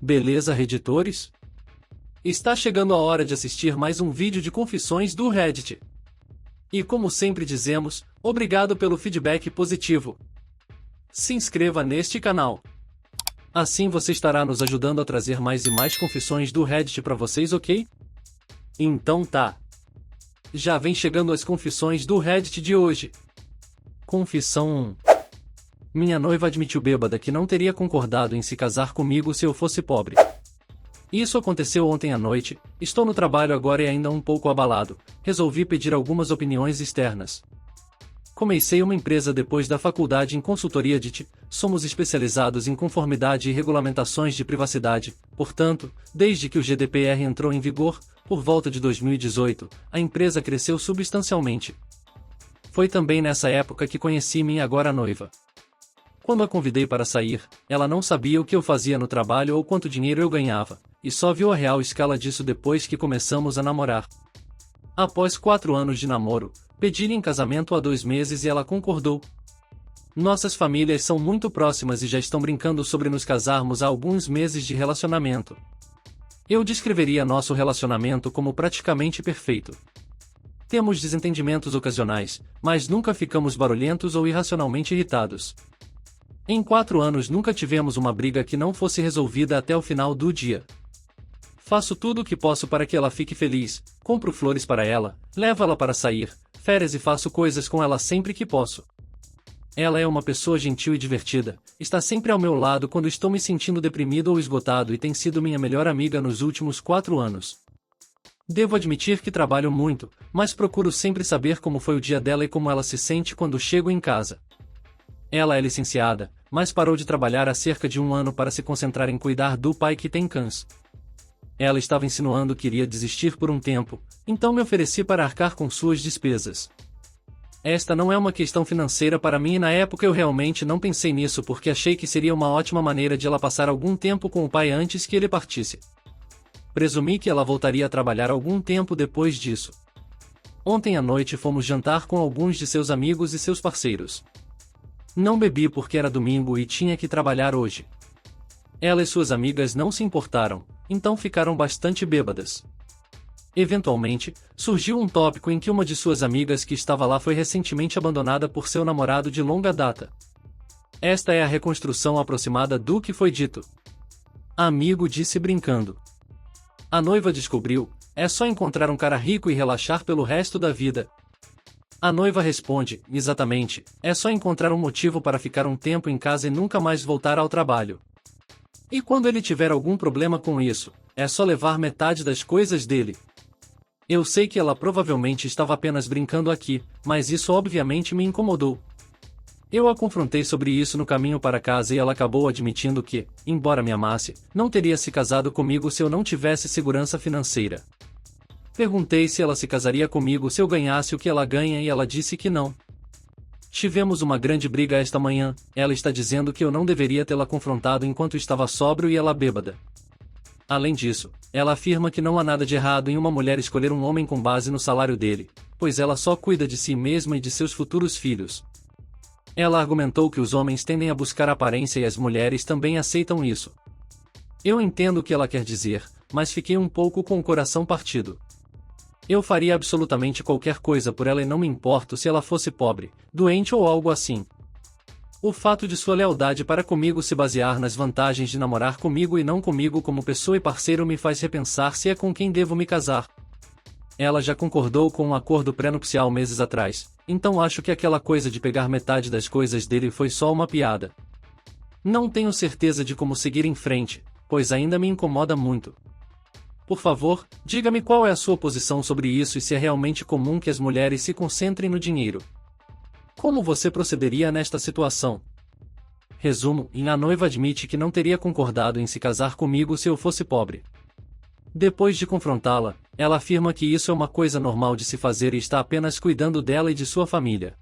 Beleza, Redditores? Está chegando a hora de assistir mais um vídeo de confissões do Reddit. E como sempre dizemos, obrigado pelo feedback positivo. Se inscreva neste canal. Assim você estará nos ajudando a trazer mais e mais confissões do Reddit para vocês, ok? Então tá. Já vem chegando as confissões do Reddit de hoje. Confissão 1. Minha noiva admitiu bêbada que não teria concordado em se casar comigo se eu fosse pobre. Isso aconteceu ontem à noite, estou no trabalho agora e ainda um pouco abalado, resolvi pedir algumas opiniões externas. Comecei uma empresa depois da faculdade em consultoria de TI, somos especializados em conformidade e regulamentações de privacidade, portanto, desde que o GDPR entrou em vigor, por volta de 2018, a empresa cresceu substancialmente. Foi também nessa época que conheci minha agora noiva. Quando a convidei para sair, ela não sabia o que eu fazia no trabalho ou quanto dinheiro eu ganhava, e só viu a real escala disso depois que começamos a namorar. Após 4 anos de namoro, pedi-lhe em casamento há 2 meses e ela concordou. Nossas famílias são muito próximas e já estão brincando sobre nos casarmos há alguns meses de relacionamento. Eu descreveria nosso relacionamento como praticamente perfeito. Temos desentendimentos ocasionais, mas nunca ficamos barulhentos ou irracionalmente irritados. Em 4 anos nunca tivemos uma briga que não fosse resolvida até o final do dia. Faço tudo o que posso para que ela fique feliz, compro flores para ela, levo ela para sair, férias e faço coisas com ela sempre que posso. Ela é uma pessoa gentil e divertida, está sempre ao meu lado quando estou me sentindo deprimido ou esgotado e tem sido minha melhor amiga nos últimos 4 anos. Devo admitir que trabalho muito, mas procuro sempre saber como foi o dia dela e como ela se sente quando chego em casa. Ela é licenciada, mas parou de trabalhar há cerca de 1 ano para se concentrar em cuidar do pai que tem câncer. Ela estava insinuando que iria desistir por um tempo, então me ofereci para arcar com suas despesas. Esta não é uma questão financeira para mim e na época eu realmente não pensei nisso porque achei que seria uma ótima maneira de ela passar algum tempo com o pai antes que ele partisse. Presumi que ela voltaria a trabalhar algum tempo depois disso. Ontem à noite fomos jantar com alguns de seus amigos e seus parceiros. Não bebi porque era domingo e tinha que trabalhar hoje. Ela e suas amigas não se importaram, então ficaram bastante bêbadas. Eventualmente, surgiu um tópico em que uma de suas amigas que estava lá foi recentemente abandonada por seu namorado de longa data. Esta é a reconstrução aproximada do que foi dito. Amigo disse brincando. A noiva descobriu, é só encontrar um cara rico e relaxar pelo resto da vida. A noiva responde, exatamente, é só encontrar um motivo para ficar um tempo em casa e nunca mais voltar ao trabalho. E quando ele tiver algum problema com isso, é só levar metade das coisas dele. Eu sei que ela provavelmente estava apenas brincando aqui, mas isso obviamente me incomodou. Eu a confrontei sobre isso no caminho para casa e ela acabou admitindo que, embora me amasse, não teria se casado comigo se eu não tivesse segurança financeira. Perguntei se ela se casaria comigo se eu ganhasse o que ela ganha e ela disse que não. Tivemos uma grande briga esta manhã, ela está dizendo que eu não deveria tê-la confrontado enquanto estava sóbrio e ela bêbada. Além disso, ela afirma que não há nada de errado em uma mulher escolher um homem com base no salário dele, pois ela só cuida de si mesma e de seus futuros filhos. Ela argumentou que os homens tendem a buscar aparência e as mulheres também aceitam isso. Eu entendo o que ela quer dizer, mas fiquei um pouco com o coração partido. Eu faria absolutamente qualquer coisa por ela e não me importo se ela fosse pobre, doente ou algo assim. O fato de sua lealdade para comigo se basear nas vantagens de namorar comigo e não comigo como pessoa e parceiro me faz repensar se é com quem devo me casar. Ela já concordou com um acordo pré-nupcial meses atrás, então acho que aquela coisa de pegar metade das coisas dele foi só uma piada. Não tenho certeza de como seguir em frente, pois ainda me incomoda muito. Por favor, diga-me qual é a sua posição sobre isso e se é realmente comum que as mulheres se concentrem no dinheiro. Como você procederia nesta situação? Resumo, a noiva admite que não teria concordado em se casar comigo se eu fosse pobre. Depois de confrontá-la, ela afirma que isso é uma coisa normal de se fazer e está apenas cuidando dela e de sua família.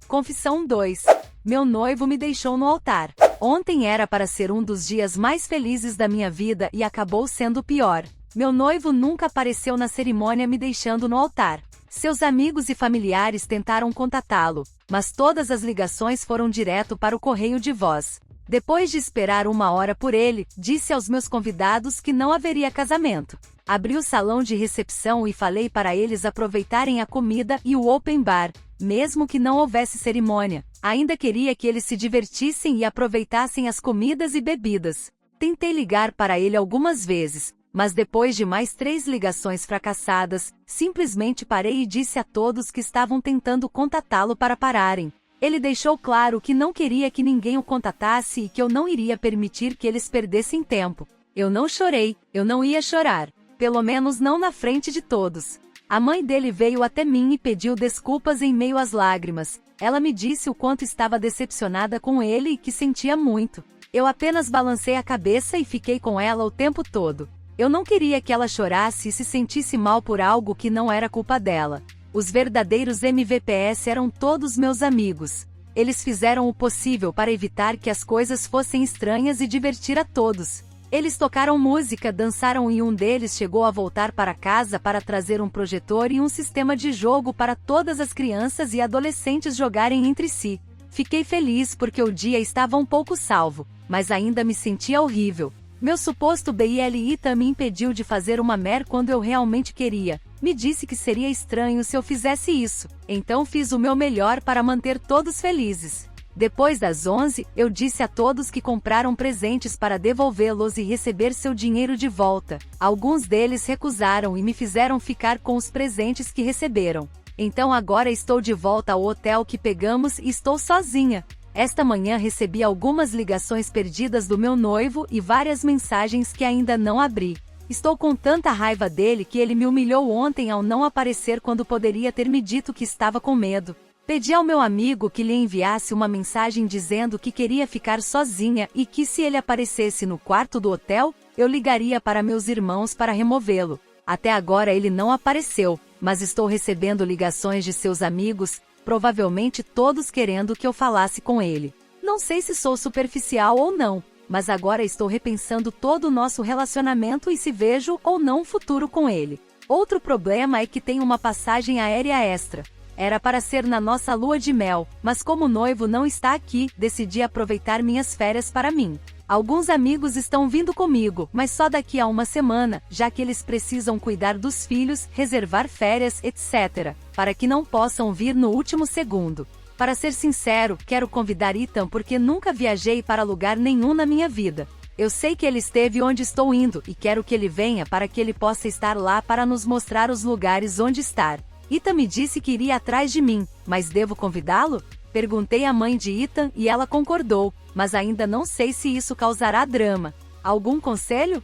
Confissão 2. Meu noivo me deixou no altar. Ontem era para ser um dos dias mais felizes da minha vida e acabou sendo o pior. Meu noivo nunca apareceu na cerimônia me deixando no altar. Seus amigos e familiares tentaram contatá-lo, mas todas as ligações foram direto para o correio de voz. Depois de esperar 1 hora por ele, disse aos meus convidados que não haveria casamento. Abri o salão de recepção e falei para eles aproveitarem a comida e o open bar, mesmo que não houvesse cerimônia. Ainda queria que eles se divertissem e aproveitassem as comidas e bebidas. Tentei ligar para ele algumas vezes, mas depois de mais 3 ligações fracassadas, simplesmente parei e disse a todos que estavam tentando contatá-lo para pararem. Ele deixou claro que não queria que ninguém o contatasse e que eu não iria permitir que eles perdessem tempo. Eu não chorei, eu não ia chorar. Pelo menos não na frente de todos. A mãe dele veio até mim e pediu desculpas em meio às lágrimas. Ela me disse o quanto estava decepcionada com ele e que sentia muito. Eu apenas balancei a cabeça e fiquei com ela o tempo todo. Eu não queria que ela chorasse e se sentisse mal por algo que não era culpa dela. Os verdadeiros MVPs eram todos meus amigos. Eles fizeram o possível para evitar que as coisas fossem estranhas e divertir a todos. Eles tocaram música, dançaram e um deles chegou a voltar para casa para trazer um projetor e um sistema de jogo para todas as crianças e adolescentes jogarem entre si. Fiquei feliz porque o dia estava um pouco salvo, mas ainda me sentia horrível. Meu suposto BL Ethan me impediu de fazer uma mer quando eu realmente queria. Me disse que seria estranho se eu fizesse isso, então fiz o meu melhor para manter todos felizes. Depois das 11, eu disse a todos que compraram presentes para devolvê-los e receber seu dinheiro de volta. Alguns deles recusaram e me fizeram ficar com os presentes que receberam. Então agora estou de volta ao hotel que pegamos e estou sozinha. Esta manhã recebi algumas ligações perdidas do meu noivo e várias mensagens que ainda não abri. Estou com tanta raiva dele que ele me humilhou ontem ao não aparecer quando poderia ter me dito que estava com medo. Pedi ao meu amigo que lhe enviasse uma mensagem dizendo que queria ficar sozinha e que se ele aparecesse no quarto do hotel, eu ligaria para meus irmãos para removê-lo. Até agora ele não apareceu, mas estou recebendo ligações de seus amigos, provavelmente todos querendo que eu falasse com ele. Não sei se sou superficial ou não, mas agora estou repensando todo o nosso relacionamento e se vejo ou não um futuro com ele. Outro problema é que tenho uma passagem aérea extra. Era para ser na nossa lua de mel, mas como o noivo não está aqui, decidi aproveitar minhas férias para mim. Alguns amigos estão vindo comigo, mas só daqui a 1 semana, já que eles precisam cuidar dos filhos, reservar férias, etc., para que não possam vir no último segundo. Para ser sincero, quero convidar Ethan porque nunca viajei para lugar nenhum na minha vida. Eu sei que ele esteve onde estou indo e quero que ele venha para que ele possa estar lá para nos mostrar os lugares onde estar. Ethan me disse que iria atrás de mim, mas devo convidá-lo? Perguntei à mãe de Ethan e ela concordou, mas ainda não sei se isso causará drama. Algum conselho?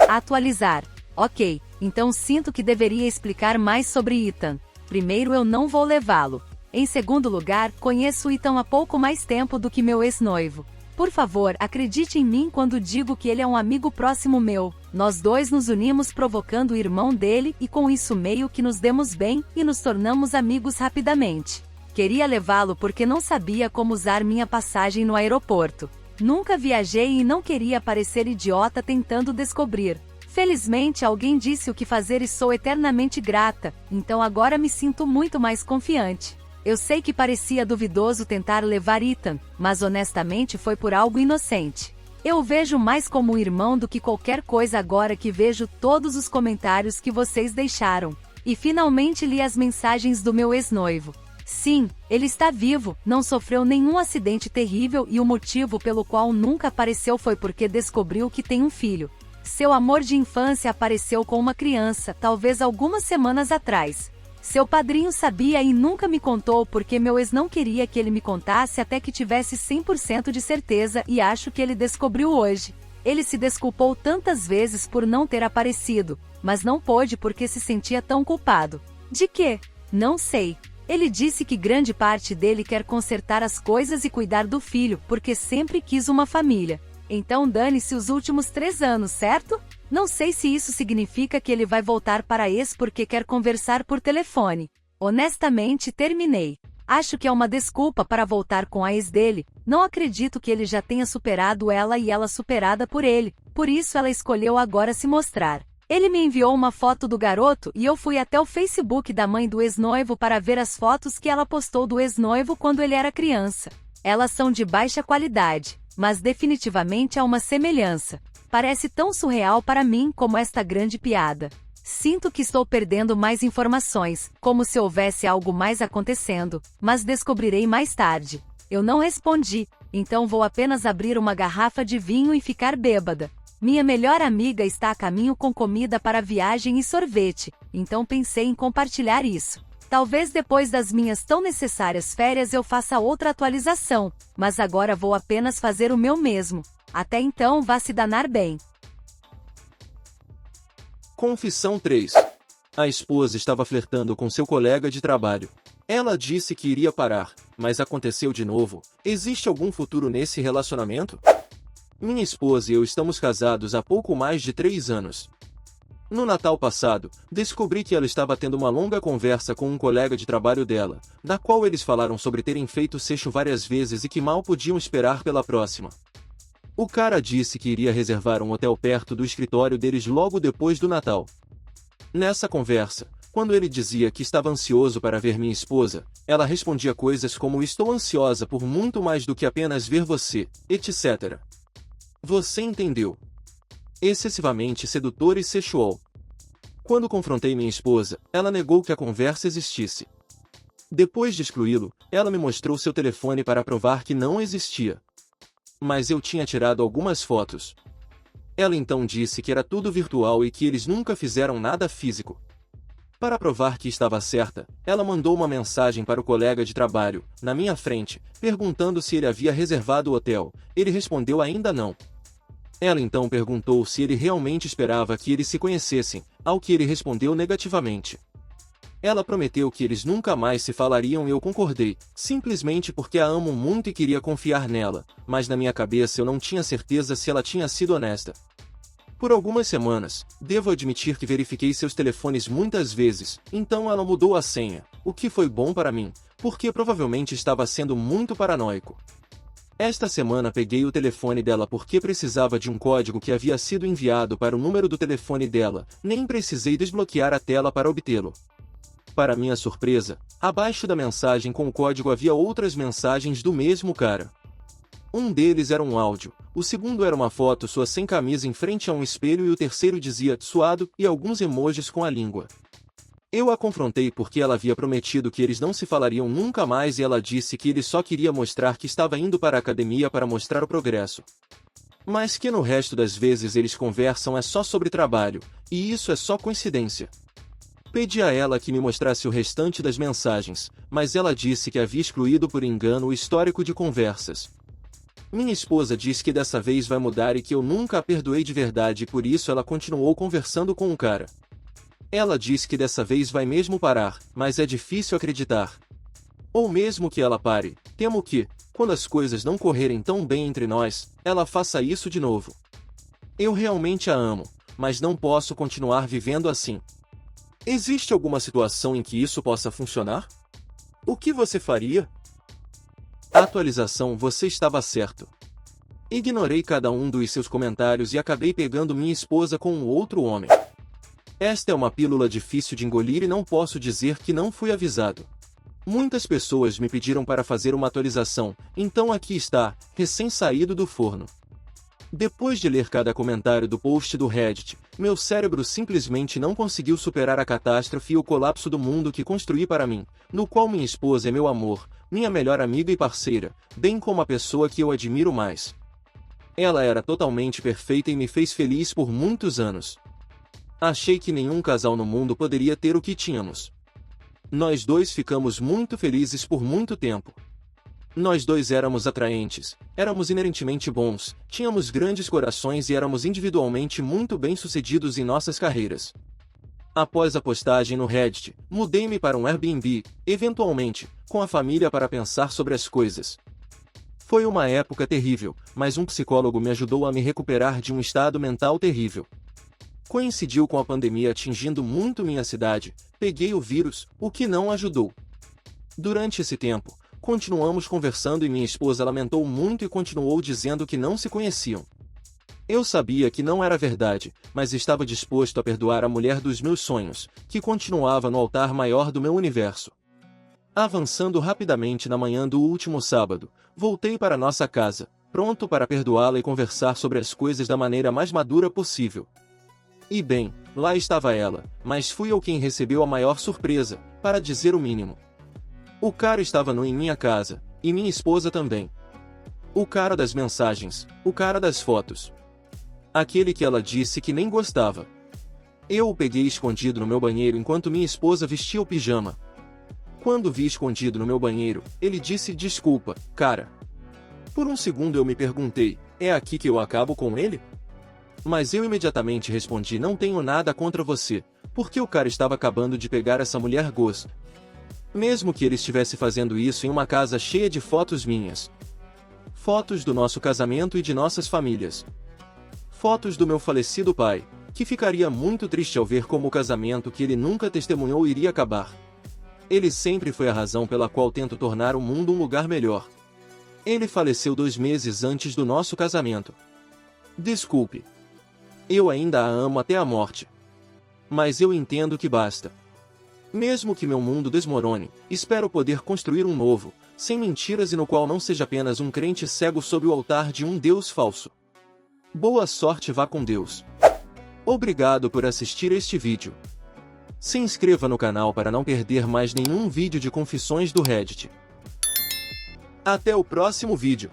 Atualizar. Ok, então sinto que deveria explicar mais sobre Ethan. Primeiro, eu não vou levá-lo. Em segundo lugar, conheço Ethan há pouco mais tempo do que meu ex-noivo. Por favor, acredite em mim quando digo que ele é um amigo próximo meu. Nós dois nos unimos provocando o irmão dele e com isso meio que nos demos bem e nos tornamos amigos rapidamente. Queria levá-lo porque não sabia como usar minha passagem no aeroporto. Nunca viajei e não queria parecer idiota tentando descobrir. Felizmente alguém disse o que fazer e sou eternamente grata, então agora me sinto muito mais confiante. Eu sei que parecia duvidoso tentar levar Ethan, mas honestamente foi por algo inocente. Eu o vejo mais como um irmão do que qualquer coisa agora que vejo todos os comentários que vocês deixaram. E finalmente li as mensagens do meu ex-noivo. Sim, ele está vivo, não sofreu nenhum acidente terrível e o motivo pelo qual nunca apareceu foi porque descobriu que tem um filho. Seu amor de infância apareceu com uma criança, talvez algumas semanas atrás. Seu padrinho sabia e nunca me contou porque meu ex não queria que ele me contasse até que tivesse 100% de certeza e acho que ele descobriu hoje. Ele se desculpou tantas vezes por não ter aparecido, mas não pôde porque se sentia tão culpado. De quê? Não sei. Ele disse que grande parte dele quer consertar as coisas e cuidar do filho, porque sempre quis uma família. Então dane-se os últimos 3 anos, certo? Não sei se isso significa que ele vai voltar para ex porque quer conversar por telefone. Honestamente, terminei. Acho que é uma desculpa para voltar com a ex dele. Não acredito que ele já tenha superado ela e ela superada por ele. Por isso ela escolheu agora se mostrar. Ele me enviou uma foto do garoto e eu fui até o Facebook da mãe do ex-noivo para ver as fotos que ela postou do ex-noivo quando ele era criança. Elas são de baixa qualidade. mas definitivamente há uma semelhança. Parece tão surreal para mim como esta grande piada. Sinto que estou perdendo mais informações, como se houvesse algo mais acontecendo, mas descobrirei mais tarde. Eu não respondi, então vou apenas abrir uma garrafa de vinho e ficar bêbada. Minha melhor amiga está a caminho com comida para a viagem e sorvete, então pensei em compartilhar isso. Talvez depois das minhas tão necessárias férias eu faça outra atualização, mas agora vou apenas fazer o meu mesmo. Até então vá se danar bem. Confissão 3. A esposa estava flertando com seu colega de trabalho. Ela disse que iria parar, mas aconteceu de novo. Existe algum futuro nesse relacionamento? Minha esposa e eu estamos casados há pouco mais de 3 anos. No Natal passado, descobri que ela estava tendo uma longa conversa com um colega de trabalho dela, na qual eles falaram sobre terem feito sexo várias vezes e que mal podiam esperar pela próxima. O cara disse que iria reservar um hotel perto do escritório deles logo depois do Natal. Nessa conversa, quando ele dizia que estava ansioso para ver minha esposa, ela respondia coisas como "estou ansiosa por muito mais do que apenas ver você", etc. Você entendeu? Excessivamente sedutor e sexual. Quando confrontei minha esposa, ela negou que a conversa existisse. Depois de excluí-lo, ela me mostrou seu telefone para provar que não existia. Mas eu tinha tirado algumas fotos. Ela então disse que era tudo virtual e que eles nunca fizeram nada físico. Para provar que estava certa, ela mandou uma mensagem para o colega de trabalho, na minha frente, perguntando se ele havia reservado o hotel. Ele respondeu ainda não. Ela então perguntou se ele realmente esperava que eles se conhecessem, ao que ele respondeu negativamente. Ela prometeu que eles nunca mais se falariam e eu concordei, simplesmente porque a amo muito e queria confiar nela, mas na minha cabeça eu não tinha certeza se ela tinha sido honesta. Por algumas semanas, devo admitir que verifiquei seus telefones muitas vezes, então ela mudou a senha, o que foi bom para mim, porque provavelmente estava sendo muito paranoico. Esta semana peguei o telefone dela porque precisava de um código que havia sido enviado para o número do telefone dela, nem precisei desbloquear a tela para obtê-lo. Para minha surpresa, abaixo da mensagem com o código havia outras mensagens do mesmo cara. Um deles era um áudio, o segundo era uma foto sua sem camisa em frente a um espelho e o terceiro dizia "suado" e alguns emojis com a língua. Eu a confrontei porque ela havia prometido que eles não se falariam nunca mais e ela disse que ele só queria mostrar que estava indo para a academia para mostrar o progresso. Mas que no resto das vezes eles conversam é só sobre trabalho, e isso é só coincidência. Pedi a ela que me mostrasse o restante das mensagens, mas ela disse que havia excluído por engano o histórico de conversas. Minha esposa diz que dessa vez vai mudar e que eu nunca a perdoei de verdade e por isso ela continuou conversando com o cara. Ela diz que dessa vez vai mesmo parar, mas é difícil acreditar. Ou mesmo que ela pare, temo que, quando as coisas não correrem tão bem entre nós, ela faça isso de novo. Eu realmente a amo, mas não posso continuar vivendo assim. Existe alguma situação em que isso possa funcionar? O que você faria? Atualização: você estava certo. Ignorei cada um dos seus comentários e acabei pegando minha esposa com um outro homem. Esta é uma pílula difícil de engolir e não posso dizer que não fui avisado. Muitas pessoas me pediram para fazer uma atualização, então aqui está, recém-saído do forno. Depois de ler cada comentário do post do Reddit, meu cérebro simplesmente não conseguiu superar a catástrofe e o colapso do mundo que construí para mim, no qual minha esposa é meu amor, minha melhor amiga e parceira, bem como a pessoa que eu admiro mais. Ela era totalmente perfeita e me fez feliz por muitos anos. Achei que nenhum casal no mundo poderia ter o que tínhamos. Nós dois ficamos muito felizes por muito tempo. Nós dois éramos atraentes, éramos inerentemente bons, tínhamos grandes corações e éramos individualmente muito bem-sucedidos em nossas carreiras. Após a postagem no Reddit, mudei-me para um Airbnb, eventualmente, com a família para pensar sobre as coisas. Foi uma época terrível, mas um psicólogo me ajudou a me recuperar de um estado mental terrível. Coincidiu com a pandemia atingindo muito minha cidade, peguei o vírus, o que não ajudou. Durante esse tempo, continuamos conversando e minha esposa lamentou muito e continuou dizendo que não se conheciam. Eu sabia que não era verdade, mas estava disposto a perdoar a mulher dos meus sonhos, que continuava no altar maior do meu universo. Avançando rapidamente na manhã do último sábado, voltei para nossa casa, pronto para perdoá-la e conversar sobre as coisas da maneira mais madura possível. E bem, lá estava ela, mas fui eu quem recebeu a maior surpresa, para dizer o mínimo. O cara estava em minha casa, e minha esposa também. O cara das mensagens, o cara das fotos. Aquele que ela disse que nem gostava. Eu o peguei escondido no meu banheiro enquanto minha esposa vestia o pijama. Quando vi escondido no meu banheiro, ele disse desculpa, cara. Por um segundo eu me perguntei, é aqui que eu acabo com ele? Mas eu imediatamente respondi não tenho nada contra você, porque o cara estava acabando de pegar essa mulher gosto. Mesmo que ele estivesse fazendo isso em uma casa cheia de fotos minhas. Fotos do nosso casamento e de nossas famílias. Fotos do meu falecido pai, que ficaria muito triste ao ver como o casamento que ele nunca testemunhou iria acabar. Ele sempre foi a razão pela qual tento tornar o mundo um lugar melhor. Ele faleceu 2 meses antes do nosso casamento. Desculpe. Eu ainda a amo até a morte. Mas eu entendo que basta. Mesmo que meu mundo desmorone, espero poder construir um novo, sem mentiras e no qual não seja apenas um crente cego sob o altar de um Deus falso. Boa sorte, vá com Deus. Obrigado por assistir este vídeo. Se inscreva no canal para não perder mais nenhum vídeo de confissões do Reddit. Até o próximo vídeo.